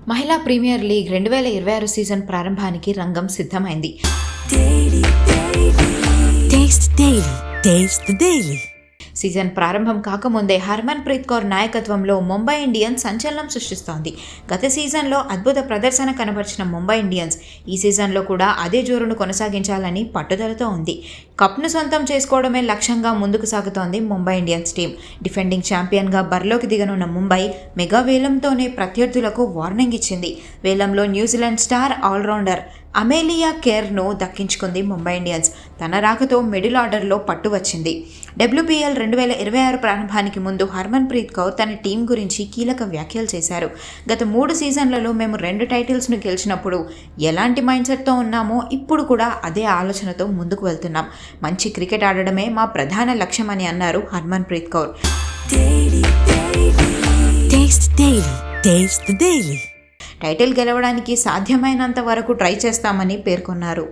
మహిళా premier league 2026 season ప్రారంభానికి రంగం సిద్ధమైంది. సీజన్ ప్రారంభం కాకముందే హర్మన్ ప్రీత్ కౌర్ నాయకత్వంలో ముంబై ఇండియన్స్ సంచలనం సృష్టిస్తోంది. గత సీజన్లో అద్భుత ప్రదర్శన కనబర్చిన ముంబై ఇండియన్స్ ఈ సీజన్లో కూడా అదే జోరును కొనసాగించాలని పట్టుదలతో ఉంది. కప్ను సొంతం చేసుకోవడమే లక్ష్యంగా ముందుకు సాగుతోంది ముంబై ఇండియన్స్ టీం. డిఫెండింగ్ ఛాంపియన్గా బరిలోకి దిగనున్న ముంబై మెగా వేలంతోనే ప్రత్యర్థులకు వార్నింగ్ ఇచ్చింది. వేలంలో న్యూజిలాండ్ స్టార్ ఆల్రౌండర్ అమేలియా కేర్ను దక్కించుకుంది ముంబై ఇండియన్స్. తన రాకతో మిడిల్ ఆర్డర్లో పట్టు వచ్చింది. WPL 2026 ప్రారంభానికి ముందు హర్మన్ ప్రీత్ కౌర్ తన టీం గురించి కీలక వ్యాఖ్యలు చేశారు. గత 3 సీజన్లలో మేము 2 టైటిల్స్ను గెలిచినప్పుడు ఎలాంటి మైండ్ సెట్తో ఉన్నామో ఇప్పుడు కూడా అదే ఆలోచనతో ముందుకు వెళ్తున్నాం. మంచి క్రికెట్ ఆడడమే మా ప్రధాన లక్ష్యం అని అన్నారు హర్మన్ ప్రీత్ కౌర్. టైటిల్ గెలవడానికి సాధ్యమైనంత వరకు ట్రై చేస్తామని పేర్కొన్నారు.